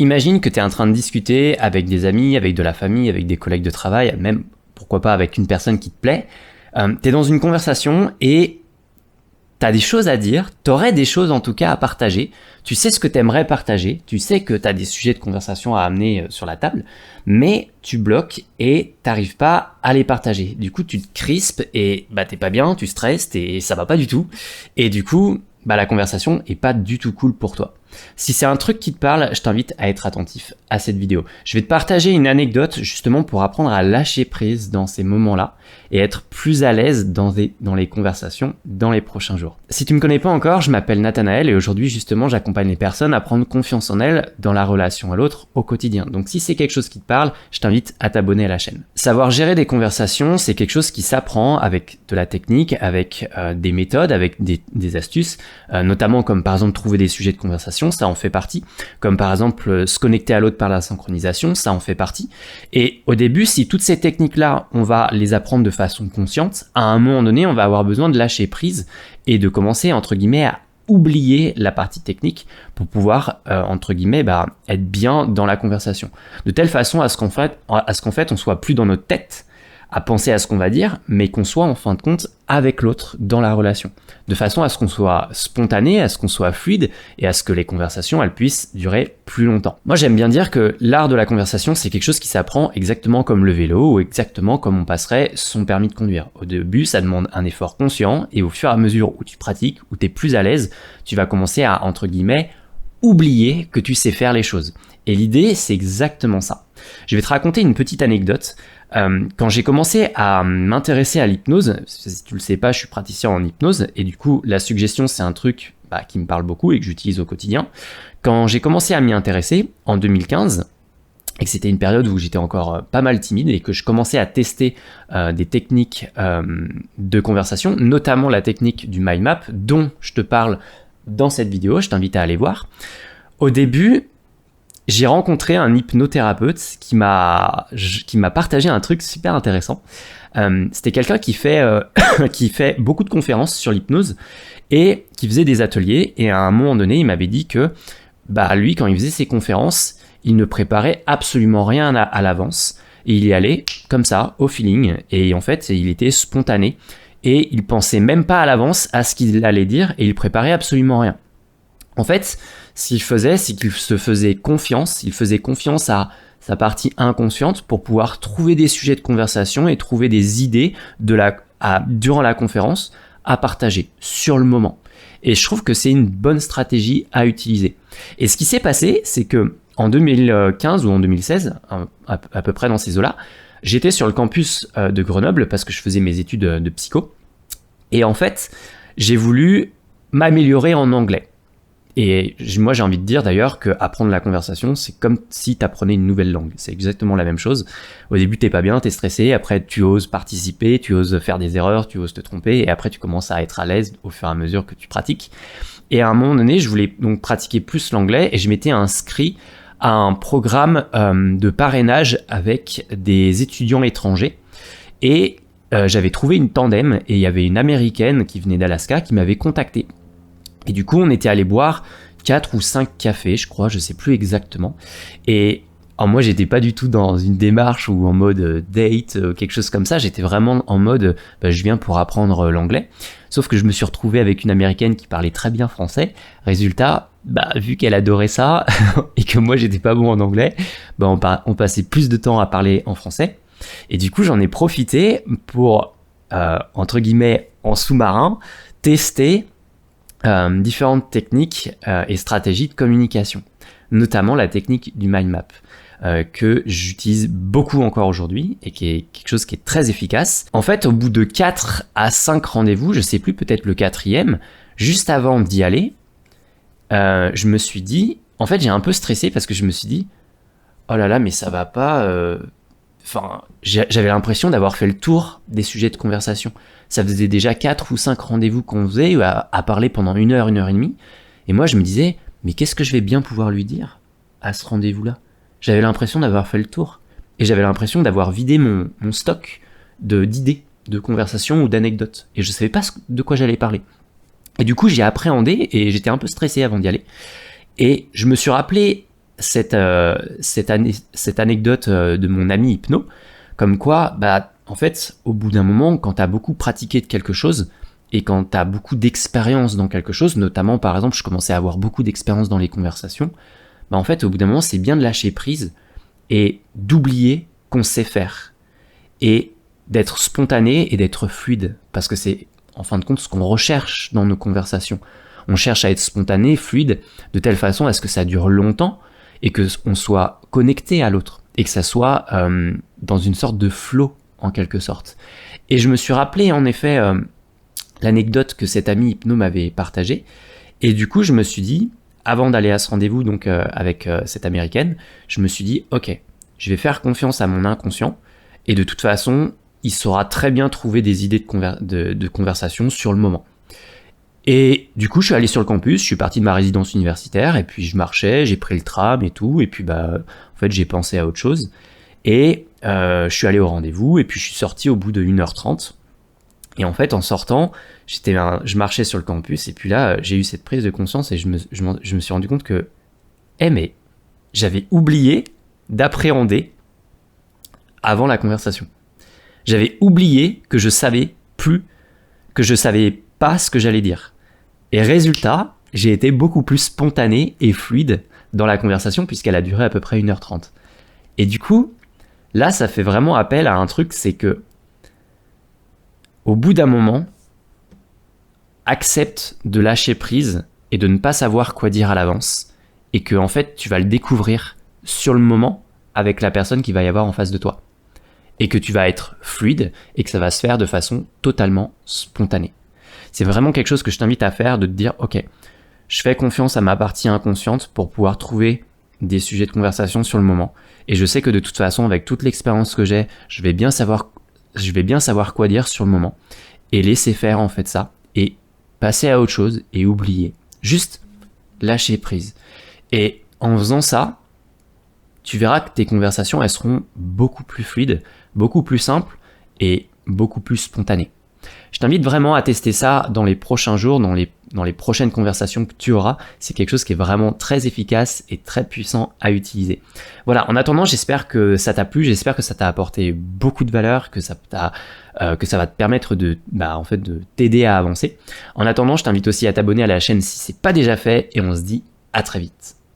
Imagine que tu es en train de discuter avec des amis, avec de la famille, avec des collègues de travail, même pourquoi pas avec une personne qui te plaît. Tu es dans une conversation et tu as des choses à dire, tu aurais des choses en tout cas à partager. Tu sais ce que tu aimerais partager, tu sais que tu as des sujets de conversation à amener sur la table, mais tu bloques et t'arrives pas à les partager. Du coup, tu te crispes et t'es pas bien, tu stresses et ça va pas du tout. Et du coup, la conversation est pas du tout cool pour toi. Si c'est un truc qui te parle, je t'invite à être attentif à cette vidéo. Je vais te partager une anecdote justement pour apprendre à lâcher prise dans ces moments-là et être plus à l'aise dans les conversations dans les prochains jours. Si tu me connais pas encore, je m'appelle Nathanaël et aujourd'hui justement j'accompagne les personnes à prendre confiance en elles dans la relation à l'autre au quotidien. Donc si c'est quelque chose qui te parle, je t'invite à t'abonner à la chaîne. Savoir gérer des conversations, c'est quelque chose qui s'apprend avec de la technique, avec des méthodes, avec des astuces, notamment comme par exemple trouver des sujets de conversation, ça en fait partie, comme par exemple se connecter à l'autre par la synchronisation, ça en fait partie. Et au début, si toutes ces techniques-là, on va les apprendre de façon consciente, à un moment donné, on va avoir besoin de lâcher prise et de commencer, entre guillemets, à oublier la partie technique pour pouvoir, entre guillemets, être bien dans la conversation. De telle façon à ce qu'en fait, on soit plus dans notre tête, à penser à ce qu'on va dire, mais qu'on soit en fin de compte avec l'autre dans la relation. De façon à ce qu'on soit spontané, à ce qu'on soit fluide et à ce que les conversations, elles puissent durer plus longtemps. Moi, j'aime bien dire que l'art de la conversation, c'est quelque chose qui s'apprend exactement comme le vélo ou exactement comme on passerait son permis de conduire. Au début, ça demande un effort conscient et au fur et à mesure où tu pratiques, où tu es plus à l'aise, tu vas commencer à, entre guillemets, oublier que tu sais faire les choses. Et l'idée, c'est exactement ça. Je vais te raconter une petite anecdote. Quand j'ai commencé à m'intéresser à l'hypnose, si tu le sais pas, je suis praticien en hypnose et du coup la suggestion c'est un truc qui me parle beaucoup et que j'utilise au quotidien. Quand j'ai commencé à m'y intéresser en 2015 et que c'était une période où j'étais encore pas mal timide et que je commençais à tester des techniques de conversation, notamment la technique du mind map dont je te parle dans cette vidéo, je t'invite à aller voir. Au début, j'ai rencontré un hypnothérapeute qui m'a partagé un truc super intéressant. C'était quelqu'un qui fait beaucoup de conférences sur l'hypnose et qui faisait des ateliers. Et à un moment donné, il m'avait dit que lui, quand il faisait ses conférences, il ne préparait absolument rien à l'avance. Et il y allait comme ça, au feeling. Et en fait, il était spontané. Et il pensait même pas à l'avance à ce qu'il allait dire et il préparait absolument rien. En fait, ce qu'il faisait, c'est qu'il se faisait confiance, il faisait confiance à sa partie inconsciente pour pouvoir trouver des sujets de conversation et trouver des idées durant la conférence à partager sur le moment. Et je trouve que c'est une bonne stratégie à utiliser. Et ce qui s'est passé, c'est que en 2015 ou en 2016, à peu près dans ces eaux-là, j'étais sur le campus de Grenoble parce que je faisais mes études de psycho. Et en fait, j'ai voulu m'améliorer en anglais. Et moi, j'ai envie de dire d'ailleurs que apprendre la conversation, c'est comme si tu apprenais une nouvelle langue. C'est exactement la même chose. Au début, t'es pas bien, t'es stressé. Après, tu oses participer, tu oses faire des erreurs, tu oses te tromper. Et après, tu commences à être à l'aise au fur et à mesure que tu pratiques. Et à un moment donné, je voulais donc pratiquer plus l'anglais et je m'étais inscrit à un programme de parrainage avec des étudiants étrangers. Et j'avais trouvé une tandem et il y avait une américaine qui venait d'Alaska qui m'avait contacté. Et du coup, on était allé boire 4 ou 5 cafés, je crois, je sais plus exactement. Et moi, j'étais pas du tout dans une démarche ou en mode date, quelque chose comme ça. J'étais vraiment en mode, je viens pour apprendre l'anglais. Sauf que je me suis retrouvé avec une américaine qui parlait très bien français. Résultat, vu qu'elle adorait ça et que moi, j'étais pas bon en anglais, on passait plus de temps à parler en français. Et du coup, j'en ai profité pour, entre guillemets, en sous-marin, tester différentes techniques et stratégies de communication, notamment la technique du mind map que j'utilise beaucoup encore aujourd'hui et qui est quelque chose qui est très efficace. En fait, au bout de 4 à 5 rendez-vous, je sais plus, peut-être le 4e, juste avant d'y aller, je me suis dit, en fait j'ai un peu stressé parce que je me suis dit, oh là là, mais ça va pas... j'avais l'impression d'avoir fait le tour des sujets de conversation. Ça faisait déjà 4 ou 5 rendez-vous qu'on faisait à parler pendant 1 heure, 1 heure et demie. Et moi, je me disais, mais qu'est-ce que je vais bien pouvoir lui dire à ce rendez-vous-là ? J'avais l'impression d'avoir fait le tour. Et j'avais l'impression d'avoir vidé mon stock d'idées, de conversations ou d'anecdotes. Et je savais pas de quoi j'allais parler. Et du coup, j'ai appréhendé et j'étais un peu stressé avant d'y aller. Et je me suis rappelé cette anecdote de mon ami hypno, comme quoi, bah, en fait, au bout d'un moment, quand tu as beaucoup pratiqué de quelque chose, et quand tu as beaucoup d'expérience dans quelque chose, notamment, par exemple, je commençais à avoir beaucoup d'expérience dans les conversations, bah, en fait, au bout d'un moment, c'est bien de lâcher prise et d'oublier qu'on sait faire. Et d'être spontané et d'être fluide, parce que c'est, en fin de compte, ce qu'on recherche dans nos conversations. On cherche à être spontané, fluide, de telle façon à ce que ça dure longtemps, et qu'on soit connecté à l'autre, et que ça soit dans une sorte de flow, en quelque sorte. Et je me suis rappelé, en effet, l'anecdote que cet ami hypno m'avait partagée, et du coup, je me suis dit, avant d'aller à ce rendez-vous donc avec cette américaine, je me suis dit, ok, je vais faire confiance à mon inconscient, et de toute façon, il saura très bien trouver des idées de conversation sur le moment. Et du coup, je suis allé sur le campus, je suis parti de ma résidence universitaire, et puis je marchais, j'ai pris le tram et tout, et puis bah, en fait, j'ai pensé à autre chose. Et je suis allé au rendez-vous, et puis je suis sorti au bout de 1h30. Et en fait, en sortant, je marchais sur le campus, et puis là, j'ai eu cette prise de conscience, et je me suis rendu compte que, mais j'avais oublié d'appréhender avant la conversation. J'avais oublié que je savais pas ce que j'allais dire. Et résultat, j'ai été beaucoup plus spontané et fluide dans la conversation puisqu'elle a duré à peu près 1h30. Et du coup, là, ça fait vraiment appel à un truc, c'est que au bout d'un moment, accepte de lâcher prise et de ne pas savoir quoi dire à l'avance et que en fait, tu vas le découvrir sur le moment avec la personne qui va y avoir en face de toi. Et que tu vas être fluide et que ça va se faire de façon totalement spontanée. C'est vraiment quelque chose que je t'invite à faire, de te dire, ok, je fais confiance à ma partie inconsciente pour pouvoir trouver des sujets de conversation sur le moment. Et je sais que de toute façon, avec toute l'expérience que j'ai, je vais bien savoir quoi dire sur le moment. Et laisser faire en fait ça. Et passer à autre chose et oublier. Juste lâcher prise. Et en faisant ça, tu verras que tes conversations, elles seront beaucoup plus fluides, beaucoup plus simples et beaucoup plus spontanées. Je t'invite vraiment à tester ça dans les prochains jours, dans les prochaines conversations que tu auras. C'est quelque chose qui est vraiment très efficace et très puissant à utiliser. Voilà, en attendant, j'espère que ça t'a plu, j'espère que ça t'a apporté beaucoup de valeur, que ça va te permettre de t'aider à avancer. En attendant, je t'invite aussi à t'abonner à la chaîne si c'est pas déjà fait et on se dit à très vite.